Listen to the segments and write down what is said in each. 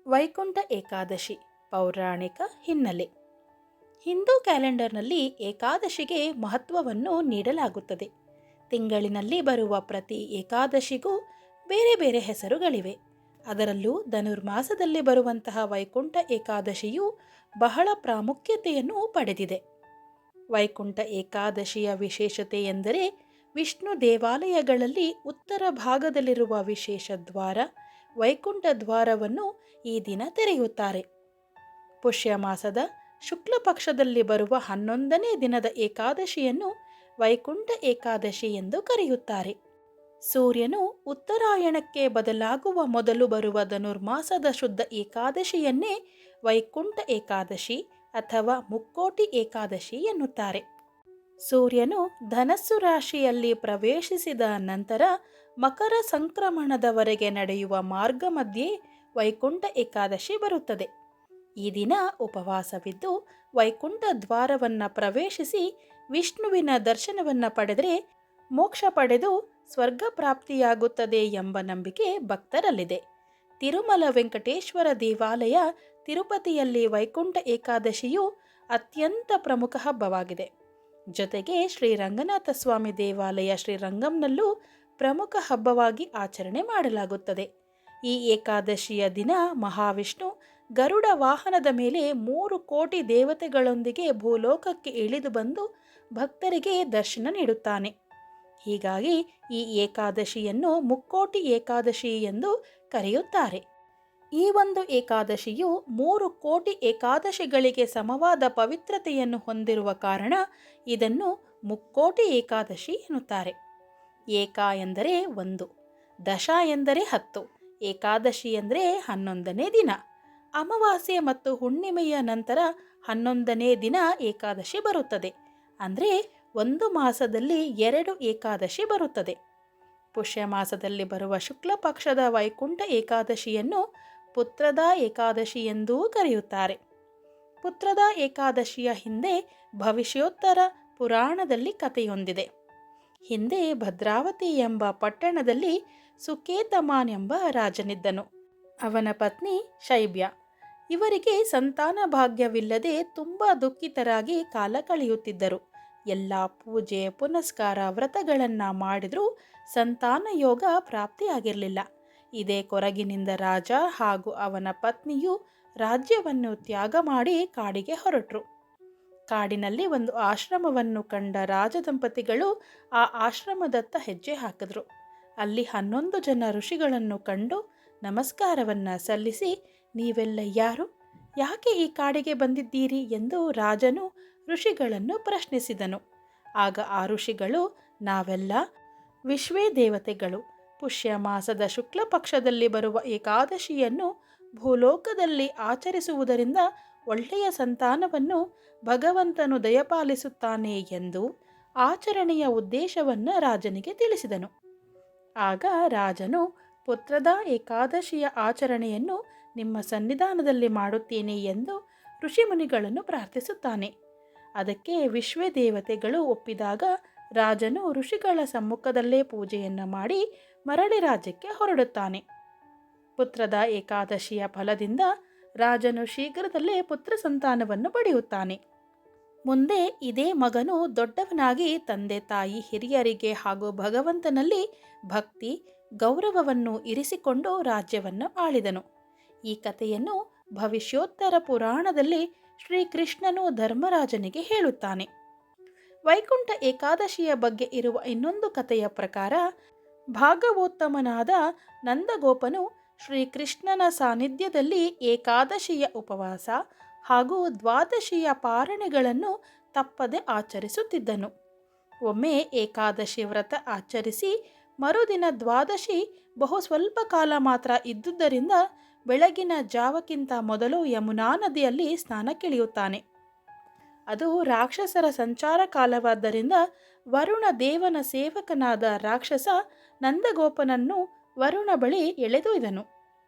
ವೈಕುಂಠ ಏಕಾದಶಿ ಪೌರಾಣಿಕ ಹಿನ್ನೆಲೆ. ಹಿಂದೂ ಕ್ಯಾಲೆಂಡರ್ನಲ್ಲಿ ಏಕಾದಶಿಗೆ ಮಹತ್ವವನ್ನು ನೀಡಲಾಗುತ್ತದೆ. ತಿಂಗಳಿನಲ್ಲಿ ಬರುವ ಪ್ರತಿ ಏಕಾದಶಿಗೂ ಬೇರೆ ಬೇರೆ ಹೆಸರುಗಳಿವೆ. ಅದರಲ್ಲೂ ಧನುರ್ಮಾಸದಲ್ಲಿ ಬರುವಂತಹ ವೈಕುಂಠ ಏಕಾದಶಿಯು ಬಹಳ ಪ್ರಾಮುಖ್ಯತೆಯನ್ನು ಪಡೆದಿದೆ. ವೈಕುಂಠ ಏಕಾದಶಿಯ ವಿಶೇಷತೆ ಎಂದರೆ ವಿಷ್ಣು ದೇವಾಲಯಗಳಲ್ಲಿ ಉತ್ತರ ಭಾಗದಲ್ಲಿರುವ ವಿಶೇಷ ದ್ವಾರ ವೈಕುಂಠ ದ್ವಾರವನ್ನು ಈ ದಿನ ತೆರೆಯುತ್ತಾರೆ. ಪುಷ್ಯ ಮಾಸದ ಶುಕ್ಲ ಪಕ್ಷದಲ್ಲಿ ಬರುವ 11ನೇ ದಿನದ ಏಕಾದಶಿಯನ್ನು ವೈಕುಂಠ ಏಕಾದಶಿ ಎಂದು ಕರೆಯುತ್ತಾರೆ. ಸೂರ್ಯನು ಉತ್ತರಾಯಣಕ್ಕೆ ಬದಲಾಗುವ ಮೊದಲು ಬರುವ ಧನುರ್ಮಾಸದ ಶುದ್ಧ ಏಕಾದಶಿಯನ್ನೇ ವೈಕುಂಠ ಏಕಾದಶಿ ಅಥವಾ ಮುಕ್ಕೋಟಿ ಏಕಾದಶಿ ಎನ್ನುತ್ತಾರೆ. ಸೂರ್ಯನು ಧನಸ್ಸು ರಾಶಿಯಲ್ಲಿ ಪ್ರವೇಶಿಸಿದ ನಂತರ ಮಕರ ಸಂಕ್ರಮಣದವರೆಗೆ ನಡೆಯುವ ಮಾರ್ಗ ಮಧ್ಯೆ ವೈಕುಂಠ ಏಕಾದಶಿ ಬರುತ್ತದೆ. ಈ ದಿನ ಉಪವಾಸವಿದ್ದು ವೈಕುಂಠ ದ್ವಾರವನ್ನು ಪ್ರವೇಶಿಸಿ ವಿಷ್ಣುವಿನ ದರ್ಶನವನ್ನು ಪಡೆದರೆ ಮೋಕ್ಷ ಪಡೆದು ಸ್ವರ್ಗ ಪ್ರಾಪ್ತಿಯಾಗುತ್ತದೆ ಎಂಬ ನಂಬಿಕೆ ಭಕ್ತರಲ್ಲಿದೆ. ತಿರುಮಲ ವೆಂಕಟೇಶ್ವರ ದೇವಾಲಯ ತಿರುಪತಿಯಲ್ಲಿ ವೈಕುಂಠ ಏಕಾದಶಿಯು ಅತ್ಯಂತ ಪ್ರಮುಖ ಹಬ್ಬವಾಗಿದೆ. ಜೊತೆಗೆ ಶ್ರೀರಂಗನಾಥ ಸ್ವಾಮಿ ದೇವಾಲಯ ಶ್ರೀರಂಗಂನಲ್ಲೂ ಪ್ರಮುಖ ಹಬ್ಬವಾಗಿ ಆಚರಣೆ ಮಾಡಲಾಗುತ್ತದೆ. ಈ ಏಕಾದಶಿಯ ದಿನ ಮಹಾವಿಷ್ಣು ಗರುಡ ವಾಹನದ ಮೇಲೆ 3 ಕೋಟಿ ದೇವತೆಗಳೊಂದಿಗೆ ಭೂಲೋಕಕ್ಕೆ ಇಳಿದು ಬಂದು ಭಕ್ತರಿಗೆ ದರ್ಶನ ನೀಡುತ್ತಾನೆ. ಹೀಗಾಗಿ ಈ ಏಕಾದಶಿಯನ್ನು ಮುಕ್ಕೋಟಿ ಏಕಾದಶಿ ಎಂದು ಕರೆಯುತ್ತಾರೆ. ಈ ಒಂದು ಏಕಾದಶಿಯು 3 ಕೋಟಿ ಏಕಾದಶಿಗಳಿಗೆ ಸಮವಾದ ಪವಿತ್ರತೆಯನ್ನು ಹೊಂದಿರುವ ಕಾರಣ ಇದನ್ನು ಮುಕ್ಕೋಟಿ ಏಕಾದಶಿ ಎನ್ನುತ್ತಾರೆ. ಏಕ ಎಂದರೆ 1, ದಶ ಎಂದರೆ 10, ಏಕಾದಶಿ ಎಂದರೆ 11ನೇ ದಿನ. ಅಮಾವಾಸ್ಯೆ ಮತ್ತು ಹುಣ್ಣಿಮೆಯ ನಂತರ 11ನೇ ದಿನ ಏಕಾದಶಿ ಬರುತ್ತದೆ. ಅಂದರೆ ಒಂದು ಮಾಸದಲ್ಲಿ 2 ಏಕಾದಶಿ ಬರುತ್ತದೆ. ಪುಷ್ಯ ಮಾಸದಲ್ಲಿ ಬರುವ ಶುಕ್ಲ ಪಕ್ಷದ ವೈಕುಂಠ ಏಕಾದಶಿಯನ್ನು ಪುತ್ರದ ಏಕಾದಶಿ ಎಂದೂ ಕರೆಯುತ್ತಾರೆ. ಪುತ್ರದ ಏಕಾದಶಿಯ ಹಿಂದೆ ಭವಿಷ್ಯೋತ್ತರ ಪುರಾಣದಲ್ಲಿ ಕಥೆಯೊಂದಿದೆ. ಹಿಂದೆ ಭದ್ರಾವತಿ ಎಂಬ ಪಟ್ಟಣದಲ್ಲಿ ಸುಕೇತಮಾನ್ ಎಂಬ ರಾಜನಿದ್ದನು. ಅವನ ಪತ್ನಿ ಶೈಬ್ಯ. ಇವರಿಗೆ ಸಂತಾನ ಭಾಗ್ಯವಿಲ್ಲದೆ ತುಂಬ ದುಃಖಿತರಾಗಿ ಕಾಲ ಕಳೆಯುತ್ತಿದ್ದರು. ಎಲ್ಲ ಪೂಜೆ ಪುನಸ್ಕಾರ ವ್ರತಗಳನ್ನು ಮಾಡಿದರೂ ಸಂತಾನ ಯೋಗ ಪ್ರಾಪ್ತಿಯಾಗಿರಲಿಲ್ಲ. ಇದೇ ಕೊರಗಿನಿಂದ ರಾಜ ಹಾಗೂ ಅವನ ಪತ್ನಿಯು ರಾಜ್ಯವನ್ನು ತ್ಯಾಗ ಮಾಡಿ ಕಾಡಿಗೆ ಹೊರಟರು. ಕಾಡಿನಲ್ಲಿ ಒಂದು ಆಶ್ರಮವನ್ನು ಕಂಡ ರಾಜದಂಪತಿಗಳು ಆ ಆಶ್ರಮದತ್ತ ಹೆಜ್ಜೆ ಹಾಕಿದ್ರು. ಅಲ್ಲಿ 11 ಜನ ಋಷಿಗಳನ್ನು ಕಂಡು ನಮಸ್ಕಾರವನ್ನು ಸಲ್ಲಿಸಿ, ನೀವೆಲ್ಲ ಯಾರು, ಯಾಕೆ ಈ ಕಾಡಿಗೆ ಬಂದಿದ್ದೀರಿ ಎಂದು ರಾಜನು ಋಷಿಗಳನ್ನು ಪ್ರಶ್ನಿಸಿದನು. ಆಗ ಆ ಋಷಿಗಳು, ನಾವೆಲ್ಲ ವಿಶ್ವೇ ದೇವತೆಗಳು. ಪುಷ್ಯ ಮಾಸದ ಶುಕ್ಲ ಪಕ್ಷದಲ್ಲಿ ಬರುವ ಏಕಾದಶಿಯನ್ನು ಭೂಲೋಕದಲ್ಲಿ ಆಚರಿಸುವುದರಿಂದ ಒಳ್ಳೆಯ ಸಂತಾನವನ್ನು ಭಗವಂತನು ದಯಪಾಲಿಸುತ್ತಾನೆ ಎಂದು ಆಚರಣೆಯ ಉದ್ದೇಶವನ್ನು ರಾಜನಿಗೆ ತಿಳಿಸಿದನು. ಆಗ ರಾಜನು ಪುತ್ರದ ಏಕಾದಶಿಯ ಆಚರಣೆಯನ್ನು ನಿಮ್ಮ ಸನ್ನಿಧಾನದಲ್ಲಿ ಮಾಡುತ್ತೇನೆ ಎಂದು ಋಷಿಮುನಿಗಳನ್ನು ಪ್ರಾರ್ಥಿಸುತ್ತಾನೆ. ಅದಕ್ಕೆ ವಿಶ್ವ ದೇವತೆಗಳು ಒಪ್ಪಿದಾಗ ರಾಜನು ಋಷಿಗಳ ಸಮ್ಮುಖದಲ್ಲೇ ಪೂಜೆಯನ್ನು ಮಾಡಿ ಮರಳಿ ರಾಜ್ಯಕ್ಕೆ ಹೊರಡುತ್ತಾನೆ. ಪುತ್ರದ ಏಕಾದಶಿಯ ಫಲದಿಂದ ರಾಜನು ಶೀಘ್ರದಲ್ಲೇ ಪುತ್ರ ಸಂತಾನವನ್ನು ಪಡೆಯುತ್ತಾನೆ. ಮುಂದೆ ಇದೇ ಮಗನು ದೊಡ್ಡವನಾಗಿ ತಂದೆ ತಾಯಿ ಹಿರಿಯರಿಗೆ ಹಾಗೂ ಭಗವಂತನಲ್ಲಿ ಭಕ್ತಿ ಗೌರವವನ್ನು ಇರಿಸಿಕೊಂಡು ರಾಜ್ಯವನ್ನು ಆಳಿದನು. ಈ ಕಥೆಯನ್ನು ಭವಿಷ್ಯೋತ್ತರ ಪುರಾಣದಲ್ಲಿ ಶ್ರೀಕೃಷ್ಣನು ಧರ್ಮರಾಜನಿಗೆ ಹೇಳುತ್ತಾನೆ. ವೈಕುಂಠ ಏಕಾದಶಿಯ ಬಗ್ಗೆ ಇರುವ ಇನ್ನೊಂದು ಕಥೆಯ ಪ್ರಕಾರ, ಭಾಗವೋತ್ತಮನಾದ ನಂದಗೋಪನು ಶ್ರೀಕೃಷ್ಣನ ಸಾನ್ನಿಧ್ಯದಲ್ಲಿ ಏಕಾದಶಿಯ ಉಪವಾಸ ಹಾಗೂ ದ್ವಾದಶಿಯ ಪಾರಣೆಗಳನ್ನು ತಪ್ಪದೆ ಆಚರಿಸುತ್ತಿದ್ದನು. ಒಮ್ಮೆ ಏಕಾದಶಿ ವ್ರತ ಆಚರಿಸಿ ಮರುದಿನ ದ್ವಾದಶಿ ಬಹು ಸ್ವಲ್ಪ ಕಾಲ ಮಾತ್ರ ಇದ್ದುದರಿಂದ ಬೆಳಗಿನ ಜಾವಕ್ಕಿಂತ ಮೊದಲು ಯಮುನಾ ನದಿಯಲ್ಲಿ ಸ್ನಾನಕ್ಕಿಳಿಯುತ್ತಾನೆ. ಅದು ರಾಕ್ಷಸರ ಸಂಚಾರ ಕಾಲವಾದ್ದರಿಂದ ವರುಣ ದೇವನ ಸೇವಕನಾದ ರಾಕ್ಷಸ ನಂದಗೋಪನನ್ನು ವರುಣ ಬಳಿ ಎಳೆದೊಯ್ದನು.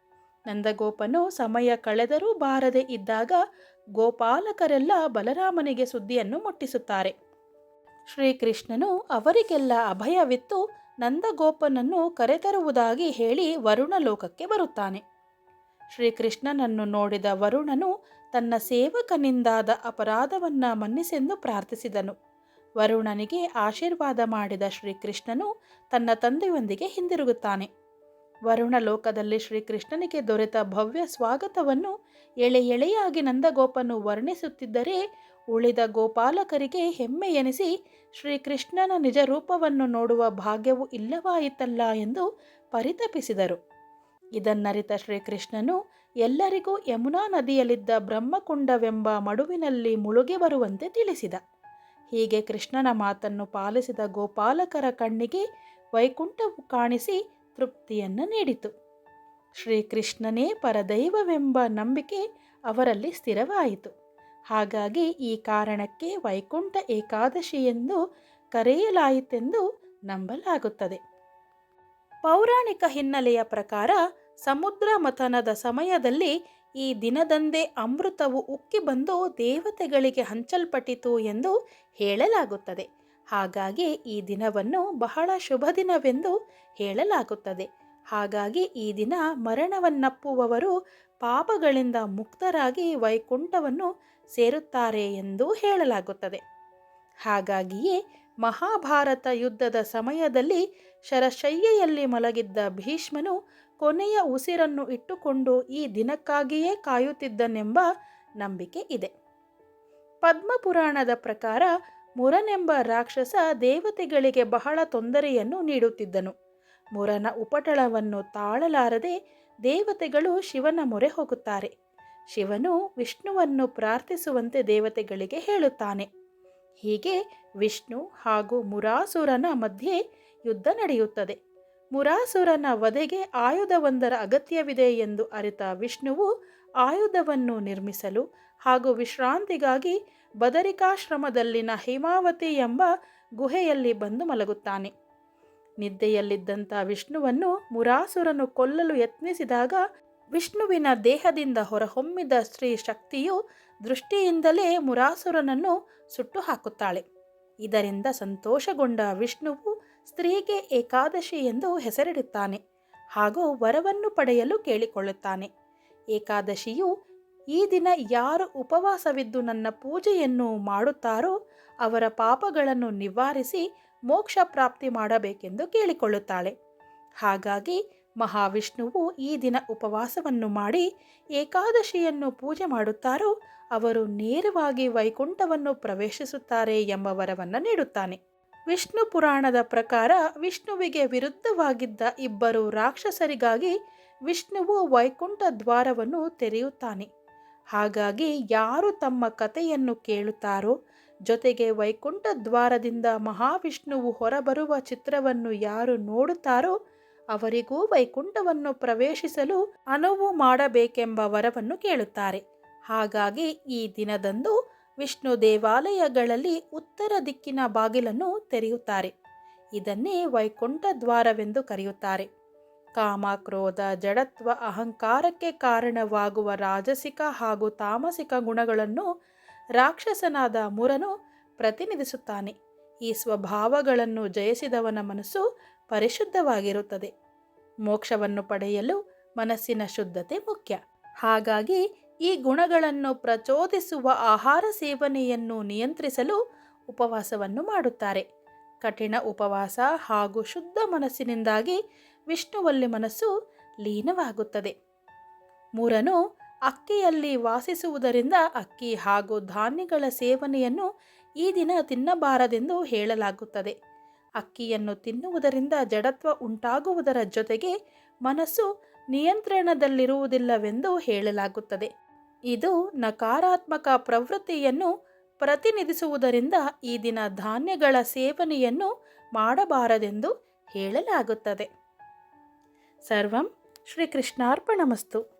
ನಂದಗೋಪನು ಸಮಯ ಕಳೆದರೂ ಬಾರದೆ ಇದ್ದಾಗ ಗೋಪಾಲಕರೆಲ್ಲ ಬಲರಾಮನಿಗೆ ಸುದ್ದಿಯನ್ನು ಮುಟ್ಟಿಸುತ್ತಾರೆ. ಶ್ರೀಕೃಷ್ಣನು ಅವರಿಗೆಲ್ಲ ಅಭಯವಿತ್ತು ನಂದಗೋಪನನ್ನು ಕರೆತರುವುದಾಗಿ ಹೇಳಿ ವರುಣ ಲೋಕಕ್ಕೆ ಬರುತ್ತಾನೆ. ಶ್ರೀಕೃಷ್ಣನನ್ನು ನೋಡಿದ ವರುಣನು ತನ್ನ ಸೇವಕನಿಂದಾದ ಅಪರಾಧವನ್ನು ಮನ್ನಿಸೆಂದು ಪ್ರಾರ್ಥಿಸಿದನು. ವರುಣನಿಗೆ ಆಶೀರ್ವಾದ ಮಾಡಿದ ಶ್ರೀಕೃಷ್ಣನು ತನ್ನ ತಂದೆಯೊಂದಿಗೆ ಹಿಂದಿರುಗುತ್ತಾನೆ. ವರುಣ ಲೋಕದಲ್ಲಿ ಶ್ರೀಕೃಷ್ಣನಿಗೆ ದೊರೆತ ಭವ್ಯ ಸ್ವಾಗತವನ್ನು ಎಳೆ ಎಳೆಯಾಗಿ ನಂದಗೋಪನು ವರ್ಣಿಸುತ್ತಿದ್ದರೆ ಉಳಿದ ಗೋಪಾಲಕರಿಗೆ ಹೆಮ್ಮೆ ಎನಿಸಿ ಶ್ರೀಕೃಷ್ಣನ ನಿಜ ರೂಪವನ್ನು ನೋಡುವ ಭಾಗ್ಯವು ಇಲ್ಲವಾಯಿತಲ್ಲ ಎಂದು ಪರಿತಪಿಸಿದರು. ಇದನ್ನರಿತ ಶ್ರೀಕೃಷ್ಣನು ಎಲ್ಲರಿಗೂ ಯಮುನಾ ನದಿಯಲ್ಲಿದ್ದ ಬ್ರಹ್ಮಕುಂಡವೆಂಬ ಮಡುವಿನಲ್ಲಿ ಮುಳುಗಿ ಬರುವಂತೆ ತಿಳಿಸಿದ. ಹೀಗೆ ಕೃಷ್ಣನ ಮಾತನ್ನು ಪಾಲಿಸಿದ ಗೋಪಾಲಕರ ಕಣ್ಣಿಗೆ ವೈಕುಂಠವು ಕಾಣಿಸಿ ತೃಪ್ತಿಯನ್ನು ನೀಡಿತು. ಶ್ರೀಕೃಷ್ಣನೇ ಪರದೈವವೆಂಬ ನಂಬಿಕೆ ಅವರಲ್ಲಿ ಸ್ಥಿರವಾಯಿತು. ಹಾಗಾಗಿ ಈ ಕಾರಣಕ್ಕೆ ವೈಕುಂಠ ಏಕಾದಶಿ ಎಂದು ಕರೆಯಲಾಯಿತೆಂದು ನಂಬಲಾಗುತ್ತದೆ. ಪೌರಾಣಿಕ ಹಿನ್ನೆಲೆಯ ಪ್ರಕಾರ ಸಮುದ್ರ ಮಥನದ ಸಮಯದಲ್ಲಿ ಈ ದಿನದಂದೇ ಅಮೃತವು ಉಕ್ಕಿ ಬಂದು ದೇವತೆಗಳಿಗೆ ಹಂಚಲ್ಪಟ್ಟಿತು ಎಂದು ಹೇಳಲಾಗುತ್ತದೆ. ಹಾಗಾಗಿ ಈ ದಿನವನ್ನು ಬಹಳ ಶುಭ ದಿನವೆಂದು ಹೇಳಲಾಗುತ್ತದೆ. ಹಾಗಾಗಿ ಈ ದಿನ ಮರಣವನ್ನಪ್ಪುವವರು ಪಾಪಗಳಿಂದ ಮುಕ್ತರಾಗಿ ವೈಕುಂಠವನ್ನು ಸೇರುತ್ತಾರೆ ಎಂದು ಹೇಳಲಾಗುತ್ತದೆ. ಹಾಗಾಗಿಯೇ ಮಹಾಭಾರತ ಯುದ್ಧದ ಸಮಯದಲ್ಲಿ ಶರಶಯ್ಯೆಯಲ್ಲಿ ಮಲಗಿದ್ದ ಭೀಷ್ಮನು ಕೊನೆಯ ಉಸಿರನ್ನು ಇಟ್ಟುಕೊಂಡು ಈ ದಿನಕ್ಕಾಗಿಯೇ ಕಾಯುತ್ತಿದ್ದನೆಂಬ ನಂಬಿಕೆ ಇದೆ. ಪದ್ಮಪುರಾಣದ ಪ್ರಕಾರ ಮುರನೆಂಬ ರಾಕ್ಷಸ ದೇವತೆಗಳಿಗೆ ಬಹಳ ತೊಂದರೆಯನ್ನು ನೀಡುತ್ತಿದ್ದನು. ಮುರನ ಉಪಟಳವನ್ನು ತಾಳಲಾರದೆ ದೇವತೆಗಳು ಶಿವನ ಮೊರೆ ಹೋಗುತ್ತಾರೆ. ಶಿವನು ವಿಷ್ಣುವನ್ನು ಪ್ರಾರ್ಥಿಸುವಂತೆ ದೇವತೆಗಳಿಗೆ ಹೇಳುತ್ತಾನೆ. ಹೀಗೆ ವಿಷ್ಣು ಹಾಗೂ ಮುರಾಸುರನ ಮಧ್ಯೆ ಯುದ್ಧ ನಡೆಯುತ್ತದೆ. ಮುರಾಸುರನ ವಧೆಗೆ ಆಯುಧವೊಂದರ ಅಗತ್ಯವಿದೆ ಎಂದು ಅರಿತ ವಿಷ್ಣುವು ಆಯುಧವನ್ನು ನಿರ್ಮಿಸಲು ಹಾಗೂ ವಿಶ್ರಾಂತಿಗಾಗಿ ಬದರಿಕಾಶ್ರಮದಲ್ಲಿನ ಹೇಮಾವತಿ ಎಂಬ ಗುಹೆಯಲ್ಲಿ ಬಂದು ಮಲಗುತ್ತಾನೆ. ನಿದ್ದೆಯಲ್ಲಿದ್ದಂಥ ವಿಷ್ಣುವನ್ನು ಮುರಾಸುರನು ಕೊಲ್ಲಲು ಯತ್ನಿಸಿದಾಗ ವಿಷ್ಣುವಿನ ದೇಹದಿಂದ ಹೊರಹೊಮ್ಮಿದ ಸ್ತ್ರೀ ಶಕ್ತಿಯು ದೃಷ್ಟಿಯಿಂದಲೇ ಮುರಾಸುರನನ್ನು ಸುಟ್ಟು ಹಾಕುತ್ತಾಳೆ. ಇದರಿಂದ ಸಂತೋಷಗೊಂಡ ವಿಷ್ಣುವು ಸ್ತ್ರೀಗೆ ಏಕಾದಶಿ ಎಂದು ಹೆಸರಿಡುತ್ತಾನೆ ಹಾಗೂ ವರವನ್ನು ಪಡೆಯಲು ಕೇಳಿಕೊಳ್ಳುತ್ತಾನೆ. ಏಕಾದಶಿಯು ಈ ದಿನ ಯಾರು ಉಪವಾಸವಿದ್ದು ನನ್ನ ಪೂಜೆಯನ್ನು ಮಾಡುತ್ತಾರೋ ಅವರ ಪಾಪಗಳನ್ನು ನಿವಾರಿಸಿ ಮೋಕ್ಷ ಪ್ರಾಪ್ತಿ ಮಾಡಬೇಕೆಂದು ಕೇಳಿಕೊಳ್ಳುತ್ತಾಳೆ. ಹಾಗಾಗಿ ಮಹಾವಿಷ್ಣುವು ಈ ದಿನ ಉಪವಾಸವನ್ನು ಮಾಡಿ ಏಕಾದಶಿಯನ್ನು ಪೂಜೆ ಮಾಡುತ್ತಾರೋ ಅವರು ನೇರವಾಗಿ ವೈಕುಂಠವನ್ನು ಪ್ರವೇಶಿಸುತ್ತಾರೆ ಎಂಬ ವರವನ್ನು ನೀಡುತ್ತಾನೆ. ವಿಷ್ಣು ಪುರಾಣದ ಪ್ರಕಾರ ವಿಷ್ಣುವಿಗೆ ವಿರುದ್ಧವಾಗಿದ್ದ ಇಬ್ಬರು ರಾಕ್ಷಸರಿಗಾಗಿ ವಿಷ್ಣುವು ವೈಕುಂಠ ದ್ವಾರವನ್ನು ತೆರೆಯುತ್ತಾನೆ. ಹಾಗಾಗಿ ಯಾರು ತಮ್ಮ ಕಥೆಯನ್ನು ಕೇಳುತ್ತಾರೋ ಜೊತೆಗೆ ವೈಕುಂಠ ದ್ವಾರದಿಂದ ಮಹಾವಿಷ್ಣುವು ಹೊರಬರುವ ಚಿತ್ರವನ್ನು ಯಾರು ನೋಡುತ್ತಾರೋ ಅವರಿಗೂ ವೈಕುಂಠವನ್ನು ಪ್ರವೇಶಿಸಲು ಅನುವು ಮಾಡಬೇಕೆಂಬ ವರವನ್ನು ಕೇಳುತ್ತಾರೆ. ಹಾಗಾಗಿ ಈ ದಿನದಂದು ವಿಷ್ಣು ದೇವಾಲಯಗಳಲ್ಲಿ ಉತ್ತರ ದಿಕ್ಕಿನ ಬಾಗಿಲನ್ನು ತೆರೆಯುತ್ತಾರೆ. ಇದನ್ನೇ ವೈಕುಂಠ ದ್ವಾರವೆಂದು ಕರೆಯುತ್ತಾರೆ. ಕಾಮ, ಕ್ರೋಧ, ಜಡತ್ವ, ಅಹಂಕಾರಕ್ಕೆ ಕಾರಣವಾಗುವ ರಾಜಸಿಕ ಹಾಗೂ ತಾಮಸಿಕ ಗುಣಗಳನ್ನು ರಾಕ್ಷಸನಾದ ಮುರನು ಪ್ರತಿನಿಧಿಸುತ್ತಾನೆ. ಈ ಸ್ವಭಾವಗಳನ್ನು ಜಯಿಸಿದವನ ಮನಸ್ಸು ಪರಿಶುದ್ಧವಾಗಿರುತ್ತದೆ. ಮೋಕ್ಷವನ್ನು ಪಡೆಯಲು ಮನಸ್ಸಿನ ಶುದ್ಧತೆ ಮುಖ್ಯ. ಹಾಗಾಗಿ ಈ ಗುಣಗಳನ್ನು ಪ್ರಚೋದಿಸುವ ಆಹಾರ ಸೇವನೆಯನ್ನು ನಿಯಂತ್ರಿಸಲು ಉಪವಾಸವನ್ನು ಮಾಡುತ್ತಾರೆ. ಕಠಿಣ ಉಪವಾಸ ಹಾಗೂ ಶುದ್ಧ ಮನಸ್ಸಿನಿಂದಾಗಿ ವಿಷ್ಣುವಲ್ಲಿ ಮನಸ್ಸು ಲೀನವಾಗುತ್ತದೆ. ಮುರನು ಅಕ್ಕಿಯಲ್ಲಿ ವಾಸಿಸುವುದರಿಂದ ಅಕ್ಕಿ ಹಾಗೂ ಧಾನ್ಯಗಳ ಸೇವನೆಯನ್ನು ಈ ದಿನ ತಿನ್ನಬಾರದೆಂದು ಹೇಳಲಾಗುತ್ತದೆ. ಅಕ್ಕಿಯನ್ನು ತಿನ್ನುವುದರಿಂದ ಜಡತ್ವ ಉಂಟಾಗುವುದರ ಜೊತೆಗೆ ಮನಸ್ಸು ನಿಯಂತ್ರಣದಲ್ಲಿರುವುದಿಲ್ಲವೆಂದು ಹೇಳಲಾಗುತ್ತದೆ. ಇದು ನಕಾರಾತ್ಮಕ ಪ್ರವೃತ್ತಿಯನ್ನು ಪ್ರತಿನಿಧಿಸುವುದರಿಂದ ಈ ದಿನ ಧಾನ್ಯಗಳ ಸೇವನೆಯನ್ನು ಮಾಡಬಾರದೆಂದು ಹೇಳಲಾಗುತ್ತದೆ. ಸರ್ವಂ ಶ್ರೀಕೃಷ್ಣಾರ್ಪಣಮಸ್ತು.